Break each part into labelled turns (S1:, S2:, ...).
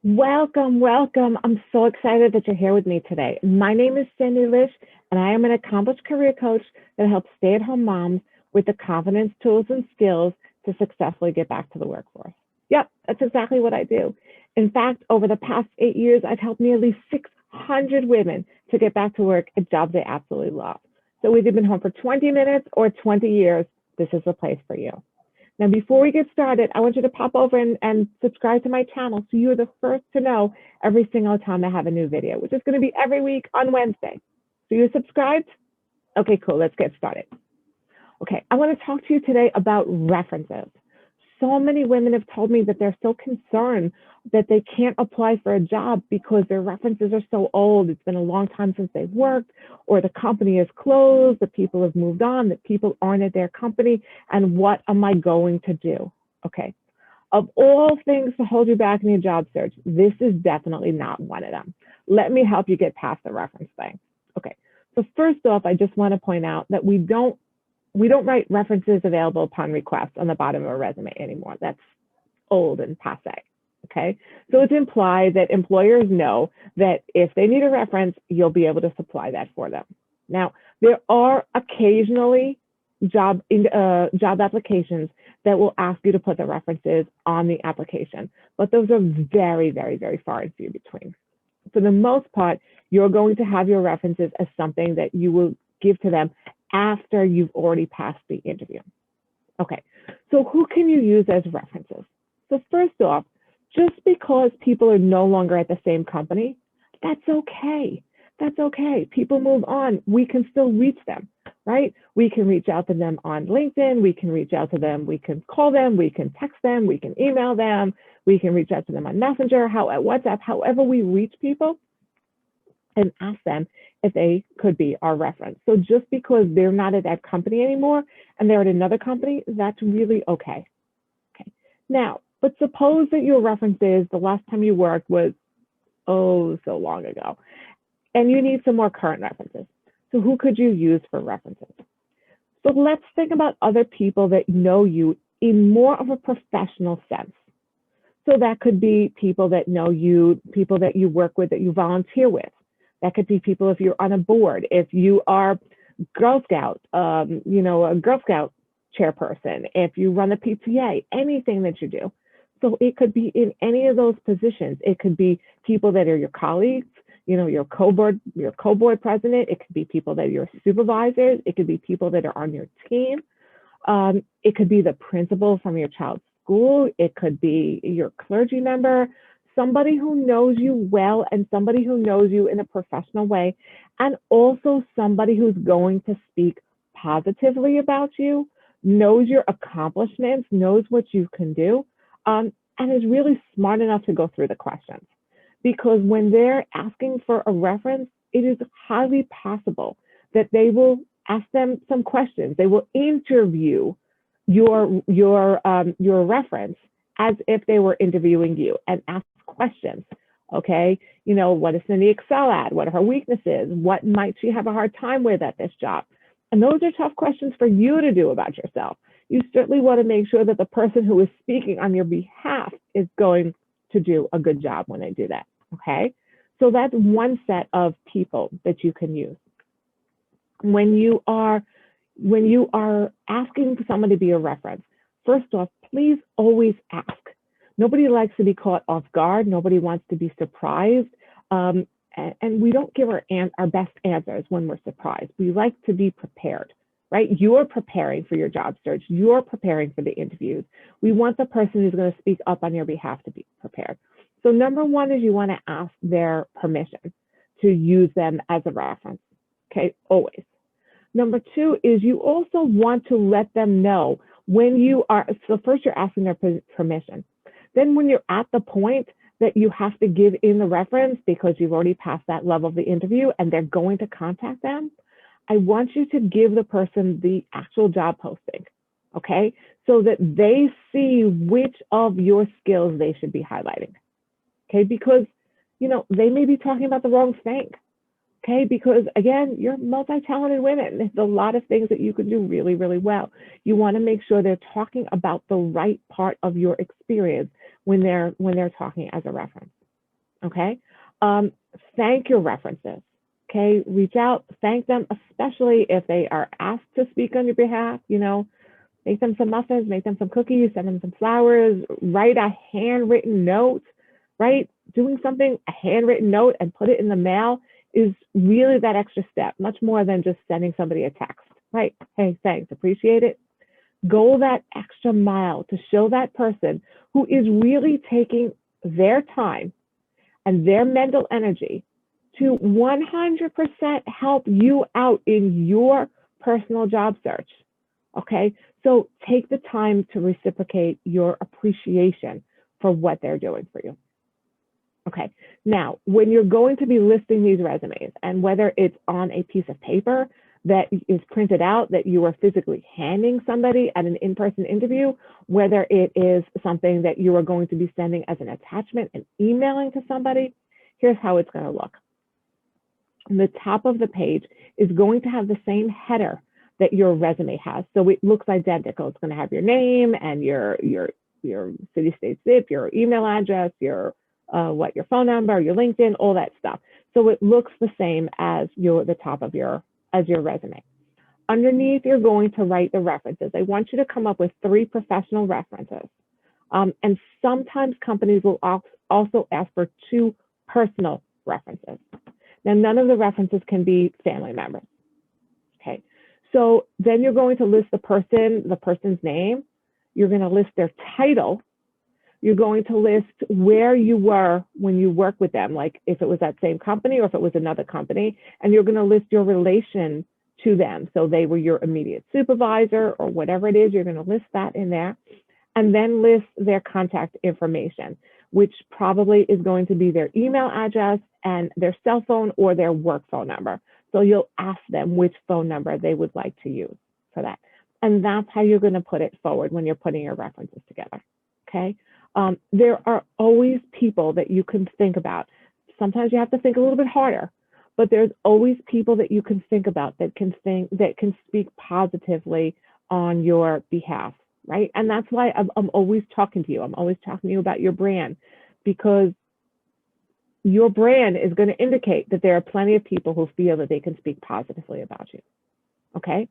S1: Welcome, welcome. I'm so excited that you're here with me today. My name is Cindy Lish, and I am an accomplished career coach that helps stay at home moms with the confidence, tools, and skills to successfully get back to the workforce. Yep, that's exactly what I do. In fact, over the past 8 years, I've helped nearly 600 women to get back to work at jobs they absolutely love. So, whether you've been home for 20 minutes or 20 years, this is the place for you. Now, before we get started, I want you to pop over and subscribe to my channel so you're the first to know every single time I have a new video, which is going to be every week on Wednesday. So you subscribed? Okay, cool. Let's get started. Okay, I want to talk to you today about references. So many women have told me that they're so concerned that they can't apply for a job because their references are so old. It's been a long time since they've worked, or the company is closed, the people have moved on, that people aren't at their company, and what am I going to do? Okay, of all things to hold you back in your job search, this is definitely not one of them. Let me help you get past the reference thing. Okay, so first off, I just want to point out that we don't write references available upon request on the bottom of a resume anymore. That's old and passe. Okay, so it's implied that employers know that if they need a reference, you'll be able to supply that for them. Now, there are occasionally job applications that will ask you to put the references on the application, but those are very, very, very far and few between. For the most part, you're going to have your references as something that you will give to them after you've already passed the interview. Okay, so who can you use as references? So first off, just because people are no longer at the same company, that's okay. That's okay. People move on. We can still reach them, right? We can reach out to them on LinkedIn. We can reach out to them. We can call them. We can text them. We can email them. We can reach out to them on Messenger, WhatsApp, however we reach people and ask them if they could be our reference. So just because they're not at that company anymore and they're at another company, that's really okay. Okay. Now, but suppose that your references, the last time you worked was, oh, so long ago, and you need some more current references. So who could you use for references? So let's think about other people that know you in more of a professional sense. So that could be people that know you, people that you work with, that you volunteer with. That could be people if you're on a board, if you are Girl Scout, a Girl Scout chairperson, if you run a PTA, anything that you do. So it could be in any of those positions. It could be people that are your colleagues, your co-board president. It could be people that are your supervisors. It could be people that are on your team. It could be the principal from your child's school. It could be your clergy member, somebody who knows you well and somebody who knows you in a professional way, and also somebody who's going to speak positively about you, knows your accomplishments, knows what you can do, and is really smart enough to go through the questions. Because when they're asking for a reference, it is highly possible that they will ask them some questions. They will interview your reference as if they were interviewing you and ask questions. Okay, what is Cindy excel at? What are her weaknesses? What might she have a hard time with at this job? And those are tough questions for you to do about yourself. You certainly want to make sure that the person who is speaking on your behalf is going to do a good job when they do that. Okay, so that's one set of people that you can use. When you are asking someone to be a reference, first off, please always ask. Nobody likes to be caught off guard. Nobody wants to be surprised. And we don't give our best answers when we're surprised. We like to be prepared, right? You're preparing for your job search. You're preparing for the interviews. We want the person who's going to speak up on your behalf to be prepared. So number one is you want to ask their permission to use them as a reference, okay, always. Number two is you also want to let them know when you are, so first you're asking their permission. Then when you're at the point that you have to give in the reference because you've already passed that level of the interview and they're going to contact them, I want you to give the person the actual job posting, okay? So that they see which of your skills they should be highlighting, okay? Because, they may be talking about the wrong thing, okay? Because again, you're multi-talented women. There's a lot of things that you can do really, really well. You want to make sure they're talking about the right part of your experience when they're talking as a reference. Okay. Thank your references. Okay. Reach out, thank them, especially if they are asked to speak on your behalf. Make them some muffins, make them some cookies, send them some flowers, write a handwritten note, right? Doing something, a handwritten note, and put it in the mail is really that extra step, much more than just sending somebody a text, right? Hey, thanks, appreciate it. Go that extra mile to show that person who is really taking their time and their mental energy to 100% help you out in your personal job search. Okay, so take the time to reciprocate your appreciation for what they're doing for you. Okay, now when you're going to be listing these resumes, and whether it's on a piece of paper that is printed out that you are physically handing somebody at an in-person interview, whether it is something that you are going to be sending as an attachment and emailing to somebody, here's how it's going to look. The top of the page is going to have the same header that your resume has. So it looks identical. It's going to have your name and your city, state, zip, your email address, your phone number, your LinkedIn, all that stuff. So it looks the same as the top of your resume. Underneath, you're going to write the references. I want you to come up with 3 professional references. And sometimes companies will also ask for 2 personal references. Now, none of the references can be family members. Okay. So then you're going to list the person's name. You're going to list their title. You're going to list where you were when you worked with them, like if it was that same company or if it was another company, and you're going to list your relation to them. So they were your immediate supervisor or whatever it is, you're going to list that in there, and then list their contact information, which probably is going to be their email address and their cell phone or their work phone number. So you'll ask them which phone number they would like to use for that. And that's how you're going to put it forward when you're putting your references together. Okay. There are always people that you can think about. Sometimes you have to think a little bit harder, but there's always people that you can think about that can speak positively on your behalf, right? And that's why I'm always talking to you. I'm always talking to you about your brand, because your brand is going to indicate that there are plenty of people who feel that they can speak positively about you. Okay.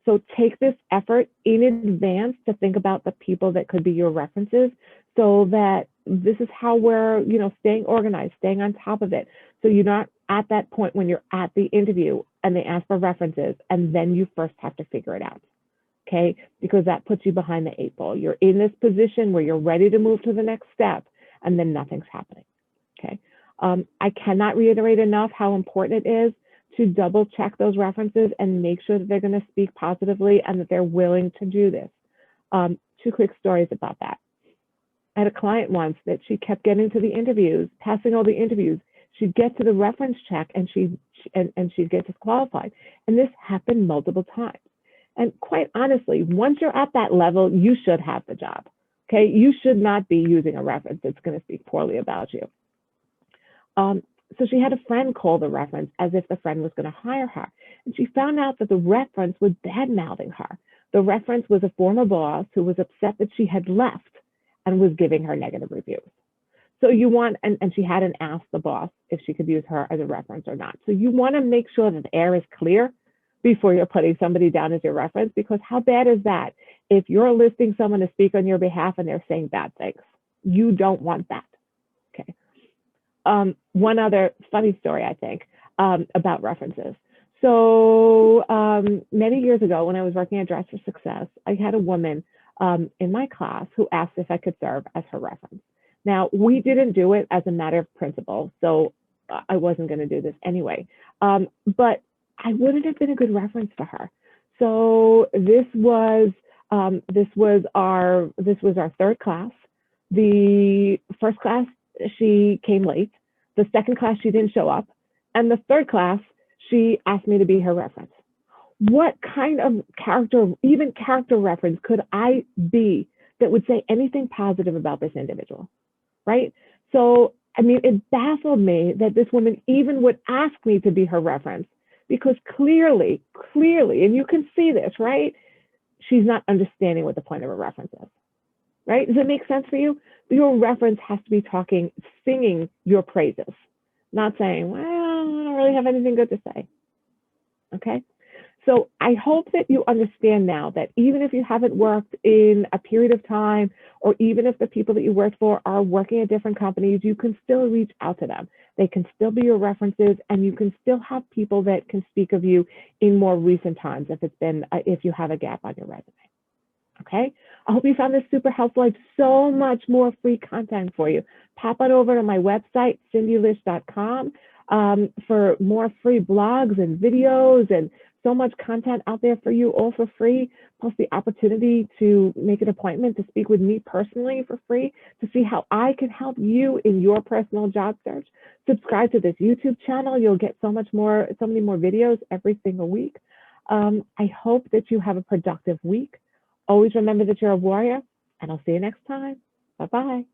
S1: So take this effort in advance to think about the people that could be your references, so that this is how we're, staying organized, staying on top of it. So you're not at that point when you're at the interview and they ask for references and then you first have to figure it out. Okay. Because that puts you behind the 8 ball. You're in this position where you're ready to move to the next step and then nothing's happening. Okay. I cannot reiterate enough how important it is to double check those references and make sure that they're going to speak positively and that they're willing to do this. 2 quick stories about that. I had a client once that she kept getting to the interviews, passing all the interviews. She'd get to the reference check and she'd get disqualified. And this happened multiple times. And quite honestly, once you're at that level, you should have the job. Okay, you should not be using a reference that's going to speak poorly about you. So she had a friend call the reference as if the friend was going to hire her. And she found out that the reference was bad-mouthing her. The reference was a former boss who was upset that she had left and was giving her negative reviews. So you want, and she hadn't asked the boss if she could use her as a reference or not. So you want to make sure that the air is clear before you're putting somebody down as your reference, because how bad is that if you're listing someone to speak on your behalf and they're saying bad things? You don't want that. Okay. One other funny story, I think, about references. So many years ago, when I was working at Dress for Success, I had a woman in my class who asked if I could serve as her reference. Now, we didn't do it as a matter of principle, so I wasn't going to do this anyway. But I wouldn't have been a good reference for her. So this was our 3rd class. The first class, she came late. The second class, she didn't show up. And the 3rd class, she asked me to be her reference. What kind of character reference could I be that would say anything positive about this individual, right? So, I mean, it baffled me that this woman even would ask me to be her reference, because clearly, and you can see this, right? She's not understanding what the point of a reference is, right? Does it make sense for you? Your reference has to be talking, singing your praises, not saying, well, I don't really have anything good to say. Okay. So I hope that you understand now that even if you haven't worked in a period of time, or even if the people that you worked for are working at different companies, you can still reach out to them. They can still be your references, and you can still have people that can speak of you in more recent times if you have a gap on your resume. Okay. I hope you found this super helpful. I have so much more free content for you. Pop on over to my website, cindylish.com, for more free blogs and videos and so much content out there for you, all for free, plus the opportunity to make an appointment to speak with me personally for free to see how I can help you in your personal job search. Subscribe to this YouTube channel. You'll get so many more videos every single week. I hope that you have a productive week. Always remember that you're a warrior, and I'll see you next time. Bye-bye.